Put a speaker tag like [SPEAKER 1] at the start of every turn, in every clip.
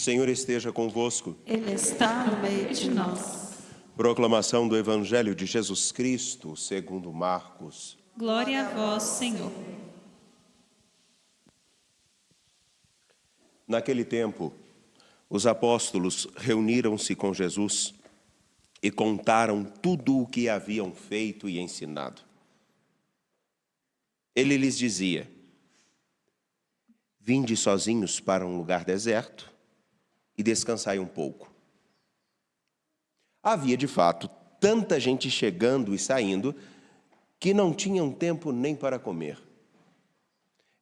[SPEAKER 1] Senhor esteja convosco.
[SPEAKER 2] Ele está no meio de nós.
[SPEAKER 1] Proclamação do Evangelho de Jesus Cristo, segundo Marcos.
[SPEAKER 2] Glória a vós, Senhor.
[SPEAKER 1] Naquele tempo, os apóstolos reuniram-se com Jesus e contaram tudo o que haviam feito e ensinado. Ele lhes dizia: vinde sozinhos para um lugar deserto e descansai um pouco. Havia, de fato, tanta gente chegando e saindo que não tinham tempo nem para comer.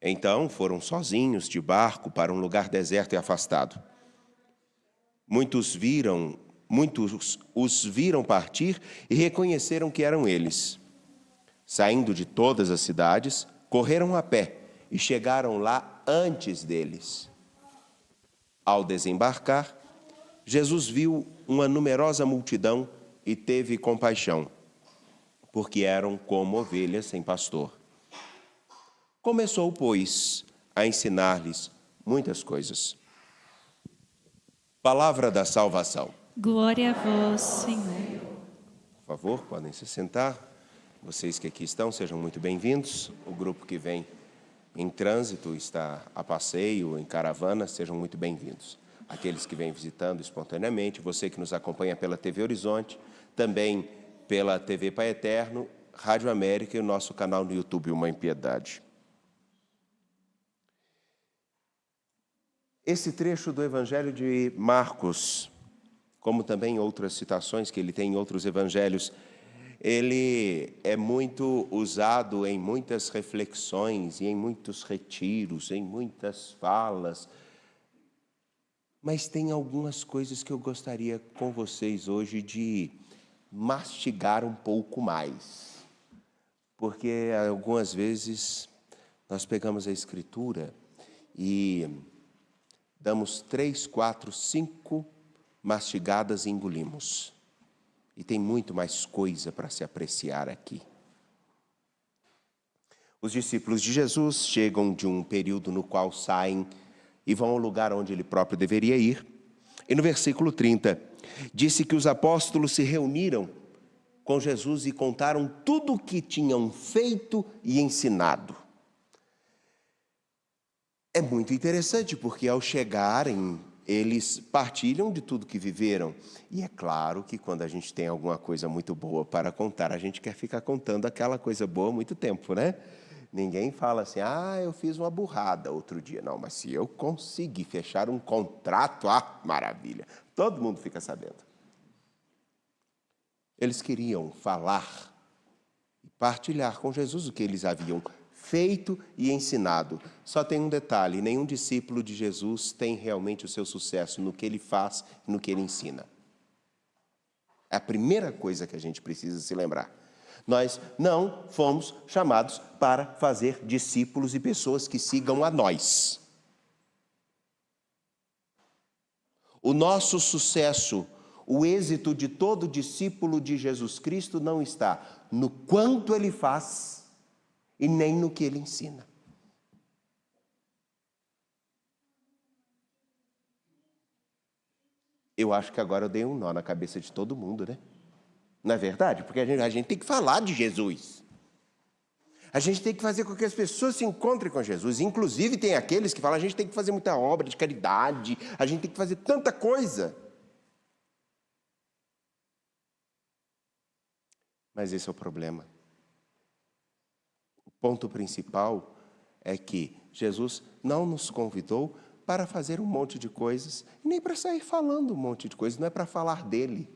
[SPEAKER 1] Então foram sozinhos de barco para um lugar deserto e afastado. Muitos os viram partir e reconheceram que eram eles. Saindo de todas as cidades, correram a pé e chegaram lá antes deles. Ao desembarcar, Jesus viu uma numerosa multidão e teve compaixão, porque eram como ovelhas sem pastor. Começou, pois, a ensinar-lhes muitas coisas. Palavra da salvação.
[SPEAKER 2] Glória a vós, Senhor.
[SPEAKER 1] Por favor, podem se sentar. Vocês que aqui estão, sejam muito bem-vindos. O grupo que vem em trânsito, está a passeio, em caravana, sejam muito bem-vindos. Aqueles que vêm visitando espontaneamente, você que nos acompanha pela TV Horizonte, também pela TV Pai Eterno, Rádio América e o nosso canal no YouTube, Uma Impiedade. Esse trecho do Evangelho de Marcos, como também outras citações que ele tem em outros evangelhos, ele é muito usado em muitas reflexões e em muitos retiros, em muitas falas. Mas tem algumas coisas que eu gostaria com vocês hoje de mastigar um pouco mais. Porque algumas vezes nós pegamos a Escritura e damos 3, 4, 5 mastigadas e engolimos. E tem muito mais coisa para se apreciar aqui. Os discípulos de Jesus chegam de um período no qual saem e vão ao lugar onde ele próprio deveria ir. E no versículo 30, disse que os apóstolos se reuniram com Jesus e contaram tudo o que tinham feito e ensinado. É muito interessante, porque ao chegarem, eles partilham de tudo que viveram. E é claro que quando a gente tem alguma coisa muito boa para contar, a gente quer ficar contando aquela coisa boa há muito tempo, né? Ninguém fala assim, eu fiz uma burrada outro dia. Não, mas se eu conseguir fechar um contrato, maravilha. Todo mundo fica sabendo. Eles queriam falar e partilhar com Jesus o que eles haviam feito e ensinado. Só tem um detalhe, nenhum discípulo de Jesus tem realmente o seu sucesso no que ele faz e no que ele ensina. É a primeira coisa que a gente precisa se lembrar. Nós não fomos chamados para fazer discípulos e pessoas que sigam a nós. O nosso sucesso, o êxito de todo discípulo de Jesus Cristo não está no quanto ele faz e nem no que ele ensina. Eu acho que agora eu dei um nó na cabeça de todo mundo, né? Não é verdade? Porque a gente tem que falar de Jesus. A gente tem que fazer com que as pessoas se encontrem com Jesus. Inclusive tem aqueles que falam, a gente tem que fazer muita obra de caridade, a gente tem que fazer tanta coisa. Mas esse é o problema. O ponto principal é que Jesus não nos convidou para fazer um monte de coisas, nem para sair falando um monte de coisas, não é para falar dele.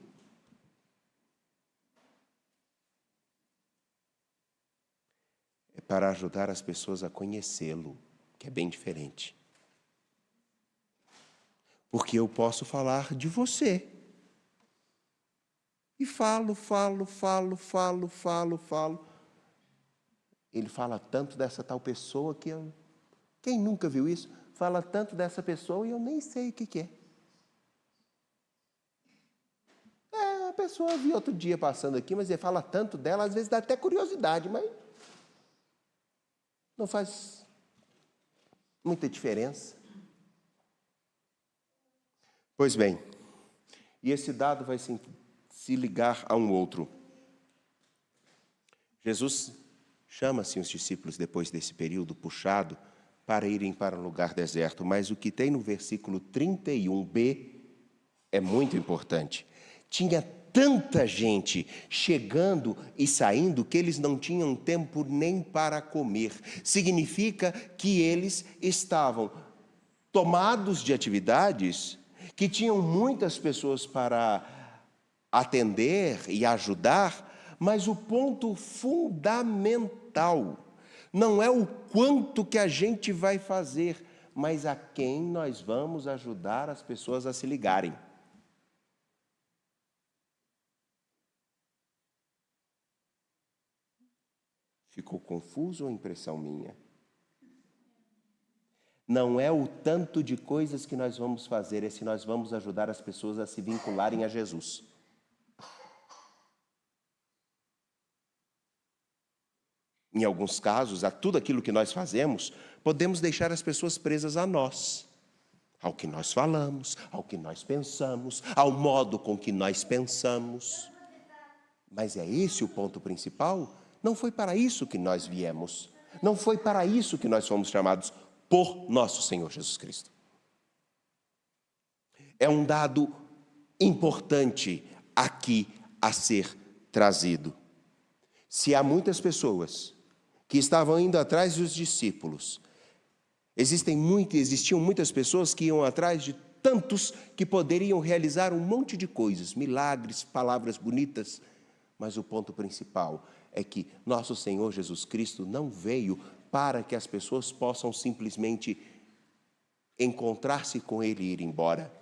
[SPEAKER 1] É para ajudar as pessoas a conhecê-lo, que é bem diferente. Porque eu posso falar de você. E falo. Ele fala tanto dessa tal pessoa que eu... Quem nunca viu isso? Fala tanto dessa pessoa e eu nem sei o que é. A pessoa vi outro dia passando aqui, mas ele fala tanto dela, às vezes dá até curiosidade, mas não faz muita diferença. Pois bem, e esse dado vai se ligar a um outro. Jesus chama-se os discípulos depois desse período puxado para irem para um lugar deserto, mas o que tem no versículo 31b é muito importante. Tinha tanta gente chegando e saindo que eles não tinham tempo nem para comer. Significa que eles estavam tomados de atividades, que tinham muitas pessoas para atender e ajudar, mas o ponto fundamental não é o quanto que a gente vai fazer, mas a quem nós vamos ajudar as pessoas a se ligarem. Ficou confuso ou impressão minha? Não é o tanto de coisas que nós vamos fazer, é se nós vamos ajudar as pessoas a se vincularem a Jesus. Em alguns casos, a tudo aquilo que nós fazemos, podemos deixar as pessoas presas a nós, ao que nós falamos, ao que nós pensamos, ao modo com que nós pensamos. Mas é esse o ponto principal? Não foi para isso que nós viemos. Não foi para isso que nós fomos chamados por nosso Senhor Jesus Cristo. É um dado importante aqui a ser trazido. Se há muitas pessoas que estavam indo atrás dos discípulos, existiam muitas pessoas que iam atrás de tantos que poderiam realizar um monte de coisas, milagres, palavras bonitas, mas o ponto principal é que nosso Senhor Jesus Cristo não veio para que as pessoas possam simplesmente encontrar-se com Ele e ir embora,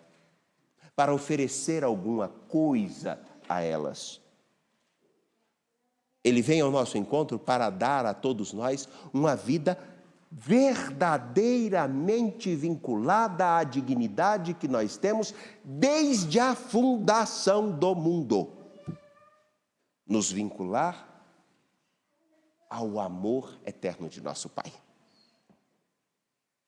[SPEAKER 1] para oferecer alguma coisa a elas. Ele vem ao nosso encontro para dar a todos nós uma vida verdadeiramente vinculada à dignidade que nós temos desde a fundação do mundo. Nos vincular ao amor eterno de nosso Pai.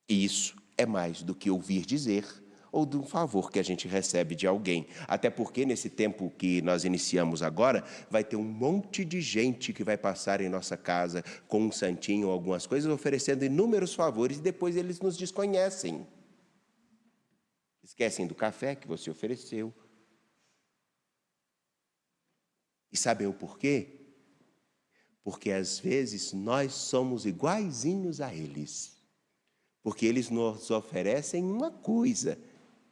[SPEAKER 1] E isso é mais do que ouvir dizer ou de um favor que a gente recebe de alguém. Até porque nesse tempo que nós iniciamos agora, vai ter um monte de gente que vai passar em nossa casa com um santinho ou algumas coisas, oferecendo inúmeros favores e depois eles nos desconhecem. Esquecem do café que você ofereceu. E sabem o porquê? Porque às vezes nós somos iguaizinhos a eles. Porque eles nos oferecem uma coisa,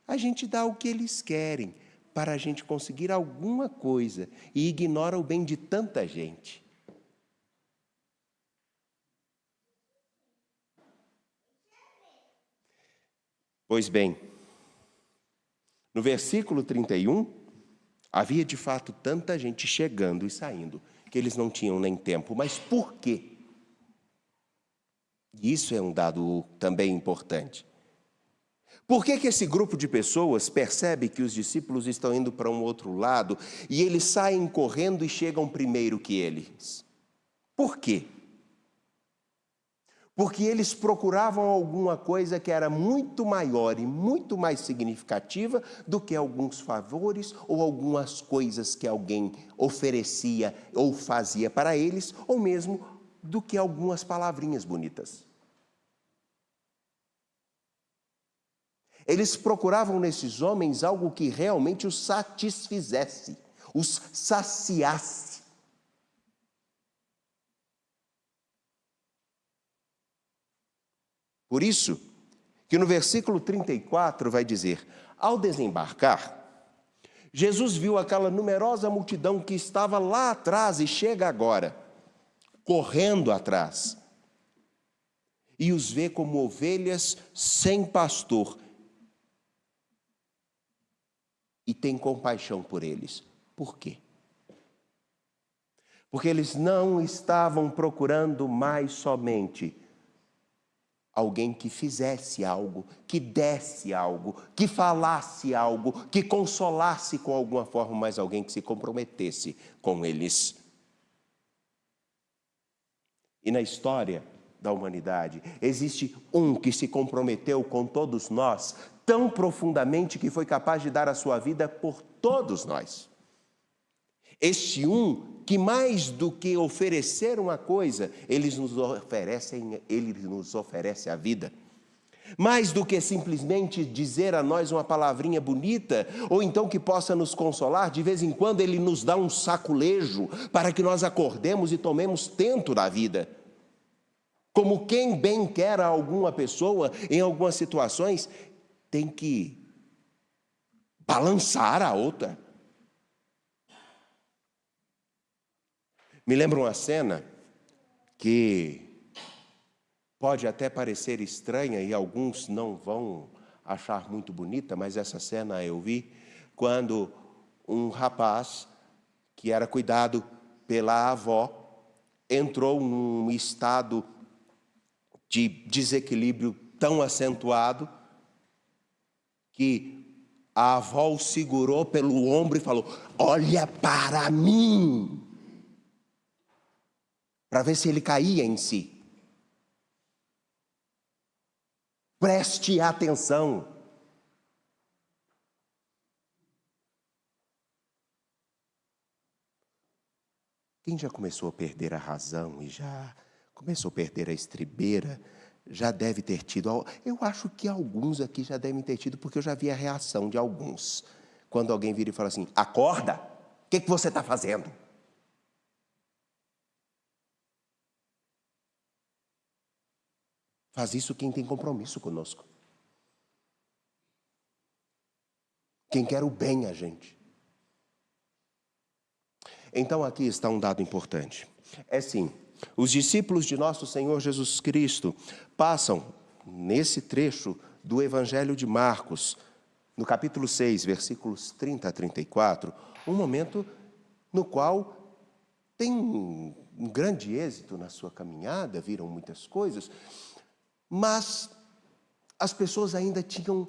[SPEAKER 1] a gente dá o que eles querem para a gente conseguir alguma coisa e ignora o bem de tanta gente. Pois bem, no versículo 31, havia de fato tanta gente chegando e saindo que eles não tinham nem tempo. Mas por quê? Isso é um dado também importante. Por que esse grupo de pessoas percebe que os discípulos estão indo para um outro lado e eles saem correndo e chegam primeiro que eles? Por quê? Porque eles procuravam alguma coisa que era muito maior e muito mais significativa do que alguns favores ou algumas coisas que alguém oferecia ou fazia para eles, ou mesmo do que algumas palavrinhas bonitas. Eles procuravam nesses homens algo que realmente os satisfizesse, os saciasse. Por isso, que no versículo 34 vai dizer, ao desembarcar, Jesus viu aquela numerosa multidão que estava lá atrás e chega agora, correndo atrás, e os vê como ovelhas sem pastor, e tem compaixão por eles. Por quê? Porque eles não estavam procurando mais somente alguém que fizesse algo, que desse algo, que falasse algo, que consolasse com alguma forma, mas alguém que se comprometesse com eles. E na história, da humanidade. Existe um que se comprometeu com todos nós tão profundamente que foi capaz de dar a sua vida por todos nós. Este um que mais do que oferecer uma coisa, ele nos oferece a vida. Mais do que simplesmente dizer a nós uma palavrinha bonita, ou então que possa nos consolar, de vez em quando ele nos dá um saculejo para que nós acordemos e tomemos tento da vida. Como quem bem quer a alguma pessoa, em algumas situações, tem que balançar a outra. Me lembro uma cena que pode até parecer estranha e alguns não vão achar muito bonita, mas essa cena eu vi quando um rapaz que era cuidado pela avó entrou num estado de desequilíbrio tão acentuado que a avó o segurou pelo ombro e falou: olha para mim, para ver se ele caía em si. Preste atenção. Quem já começou a perder a razão e já começou a perder a estribeira, já deve ter tido. Eu acho que alguns aqui já devem ter tido, porque eu já vi a reação de alguns. Quando alguém vira e fala assim: acorda, o que você está fazendo? Faz isso quem tem compromisso conosco. Quem quer o bem a gente. Então aqui está um dado importante. É sim, os discípulos de nosso Senhor Jesus Cristo passam, nesse trecho do Evangelho de Marcos, no capítulo 6, versículos 30 a 34, um momento no qual tem um grande êxito na sua caminhada, viram muitas coisas, mas as pessoas ainda tinham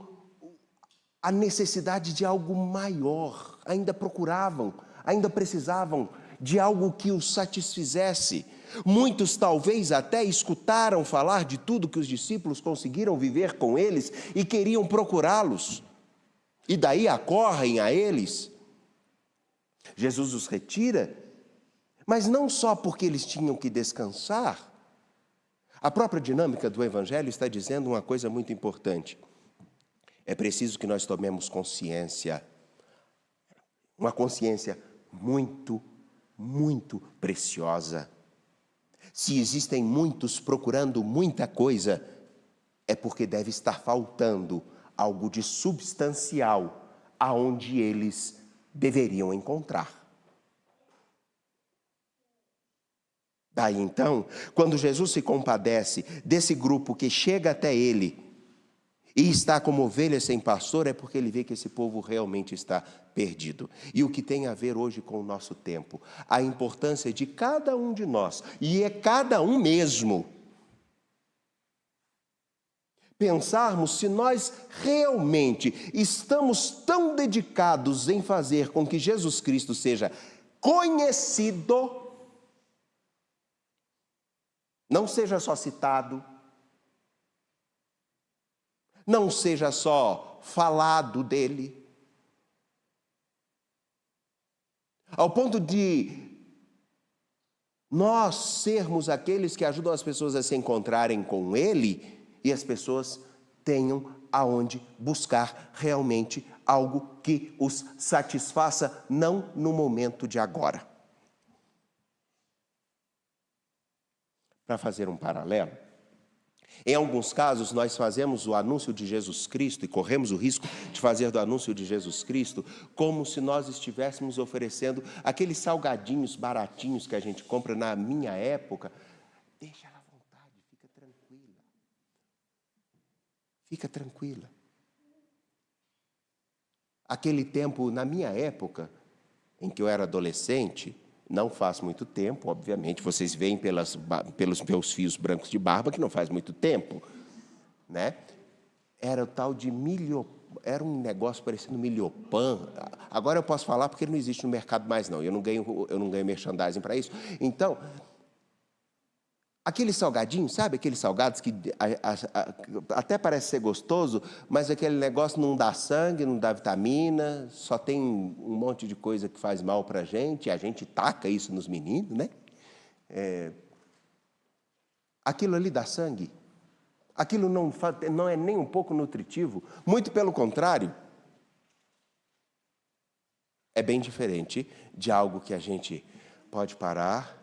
[SPEAKER 1] a necessidade de algo maior, ainda procuravam, ainda precisavam de algo que os satisfizesse. Muitos talvez até escutaram falar de tudo que os discípulos conseguiram viver com eles e queriam procurá-los. E daí acorrem a eles. Jesus os retira, mas não só porque eles tinham que descansar. A própria dinâmica do Evangelho está dizendo uma coisa muito importante. É preciso que nós tomemos consciência, uma consciência muito, muito preciosa. Se existem muitos procurando muita coisa, é porque deve estar faltando algo de substancial aonde eles deveriam encontrar. Daí então, quando Jesus se compadece desse grupo que chega até ele e está como ovelha sem pastor, é porque ele vê que esse povo realmente está perdido. E o que tem a ver hoje com o nosso tempo? A importância de cada um de nós, e é cada um mesmo, pensarmos se nós realmente estamos tão dedicados em fazer com que Jesus Cristo seja conhecido, não seja só citado, não seja só falado dele, ao ponto de nós sermos aqueles que ajudam as pessoas a se encontrarem com ele e as pessoas tenham aonde buscar realmente algo que os satisfaça, não no momento de agora. Para fazer um paralelo, em alguns casos nós fazemos o anúncio de Jesus Cristo e corremos o risco de fazer do anúncio de Jesus Cristo como se nós estivéssemos oferecendo aqueles salgadinhos baratinhos que a gente compra. Na minha época, deixa ela à vontade, fica tranquila. Fica tranquila. Aquele tempo, na minha época, em que eu era adolescente, não faz muito tempo, obviamente, vocês veem pelos meus fios brancos de barba que não faz muito tempo, né? Era o tal de era um negócio parecendo milhopan. Agora eu posso falar porque ele não existe no mercado mais não, eu não ganho merchandising para isso. Então, Aquele salgadinho, sabe? Aqueles salgados que até parece ser gostoso, mas aquele negócio não dá sangue, não dá vitamina, só tem um monte de coisa que faz mal para a gente taca isso nos meninos, né? Aquilo ali dá sangue. Aquilo não é nem um pouco nutritivo, muito pelo contrário. É bem diferente de algo que a gente pode parar,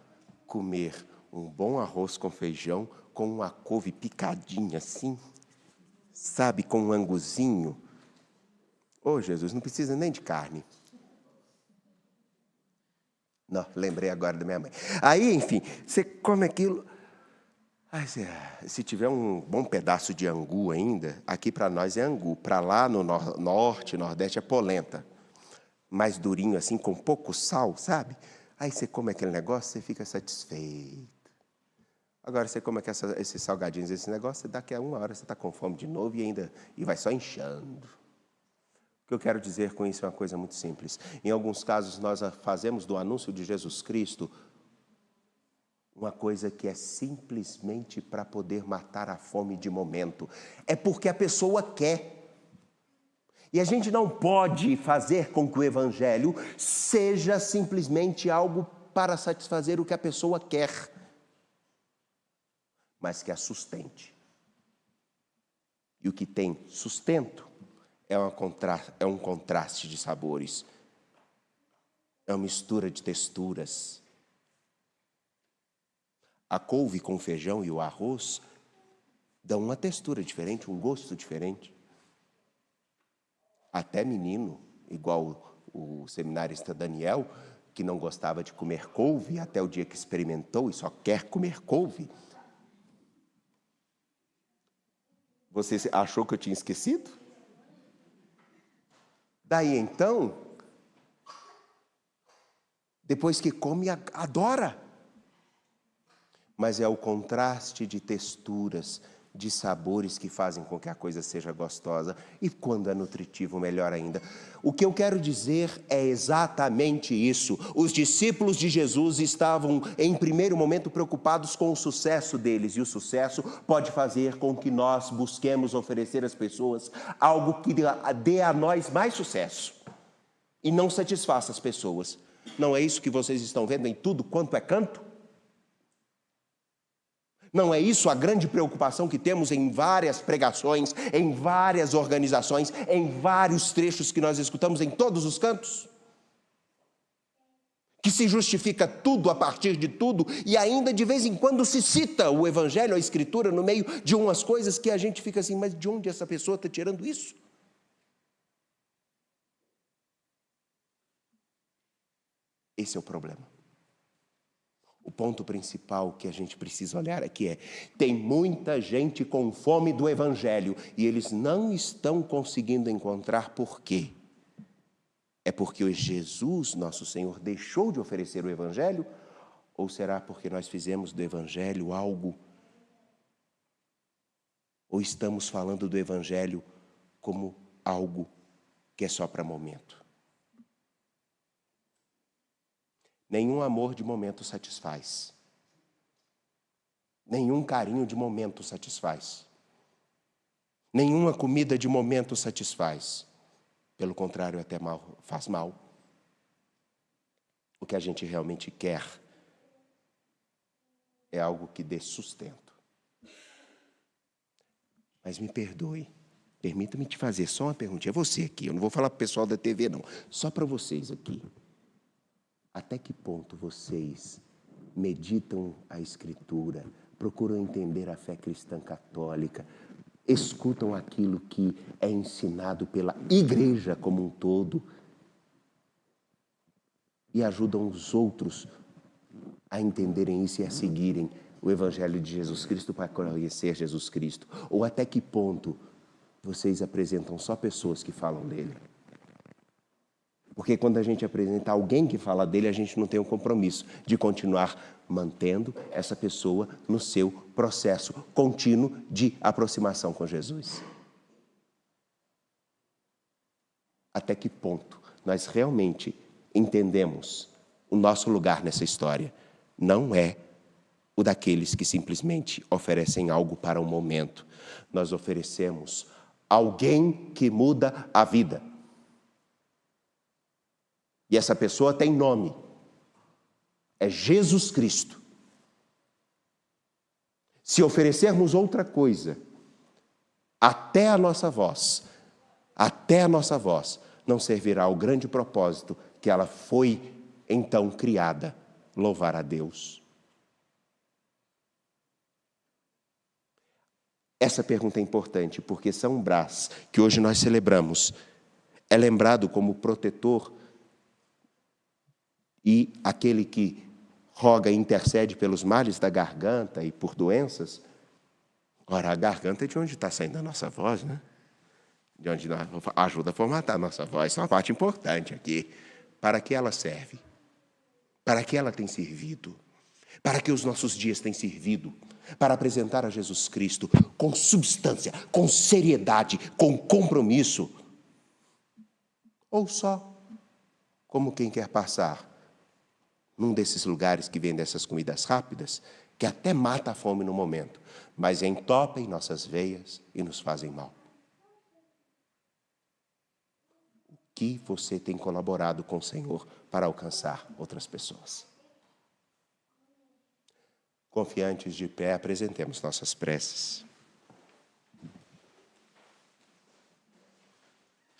[SPEAKER 1] comer um bom arroz com feijão, com uma couve picadinha assim, sabe, com um anguzinho. Ô, Jesus, não precisa nem de carne. Não, lembrei agora da minha mãe. Aí, enfim, você come aquilo. Aí, se tiver um bom pedaço de angu ainda, aqui para nós é angu. Para lá no norte, nordeste é polenta. Mais durinho assim, com pouco sal, sabe? Aí você come aquele negócio, você fica satisfeito. Agora você come esses salgadinhos, esse negócio, daqui a 1 hora você está com fome de novo e vai só inchando. O que eu quero dizer com isso é uma coisa muito simples. Em alguns casos, nós fazemos do anúncio de Jesus Cristo uma coisa que é simplesmente para poder matar a fome de momento. É porque a pessoa quer. E a gente não pode fazer com que o Evangelho seja simplesmente algo para satisfazer o que a pessoa quer, mas que a sustente. E o que tem sustento é um contraste de sabores, é uma mistura de texturas. A couve com o feijão e o arroz dão uma textura diferente, um gosto diferente. Até menino, igual o seminarista Daniel, que não gostava de comer couve, até o dia que experimentou e só quer comer couve. Você achou que eu tinha esquecido? Daí então, depois que come, adora. Mas é o contraste de texturas, de sabores que fazem com que a coisa seja gostosa. E quando é nutritivo, melhor ainda. O que eu quero dizer é exatamente isso. Os discípulos de Jesus estavam, em primeiro momento, preocupados com o sucesso deles. E o sucesso pode fazer com que nós busquemos oferecer às pessoas algo que dê a nós mais sucesso. E não satisfaça as pessoas. Não é isso que vocês estão vendo em tudo quanto é canto? Não é isso a grande preocupação que temos em várias pregações, em várias organizações, em vários trechos que nós escutamos em todos os cantos? Que se justifica tudo a partir de tudo e ainda de vez em quando se cita o Evangelho, a Escritura, no meio de umas coisas que a gente fica assim, mas de onde essa pessoa está tirando isso? Esse é o problema. O ponto principal que a gente precisa olhar aqui é: tem muita gente com fome do Evangelho e eles não estão conseguindo encontrar por quê. É porque Jesus, nosso Senhor, deixou de oferecer o Evangelho? Ou será porque nós fizemos do Evangelho algo? Ou estamos falando do Evangelho como algo que é só para momento? Nenhum amor de momento satisfaz. Nenhum carinho de momento satisfaz. Nenhuma comida de momento satisfaz. Pelo contrário, até faz mal. O que a gente realmente quer é algo que dê sustento. Mas me perdoe, permita-me te fazer só uma perguntinha. É você aqui, eu não vou falar para o pessoal da TV não, só para vocês aqui. Até que ponto vocês meditam a Escritura, procuram entender a fé cristã católica, escutam aquilo que é ensinado pela igreja como um todo e ajudam os outros a entenderem isso e a seguirem o Evangelho de Jesus Cristo para conhecer Jesus Cristo? Ou até que ponto vocês apresentam só pessoas que falam dele? Porque quando a gente apresenta alguém que fala dele, a gente não tem o compromisso de continuar mantendo essa pessoa no seu processo contínuo de aproximação com Jesus. Até que ponto nós realmente entendemos o nosso lugar nessa história? Não é o daqueles que simplesmente oferecem algo para o momento. Nós oferecemos alguém que muda a vida. E essa pessoa tem nome. É Jesus Cristo. Se oferecermos outra coisa, até a nossa voz não servirá ao grande propósito que ela foi então criada, louvar a Deus. Essa pergunta é importante porque São Brás, que hoje nós celebramos, é lembrado como protetor e aquele que roga e intercede pelos males da garganta e por doenças. Ora, a garganta é de onde está saindo a nossa voz, né? De onde ajuda a formatar a nossa voz. Isso é uma parte importante aqui. Para que ela serve? Para que ela tem servido? Para que os nossos dias têm servido? Para apresentar a Jesus Cristo com substância, com seriedade, com compromisso? Ou só como quem quer passar num desses lugares que vendem essas comidas rápidas, que até mata a fome no momento, mas entopem nossas veias e nos fazem mal? O que você tem colaborado com o Senhor para alcançar outras pessoas? Confiantes de pé, apresentemos nossas preces.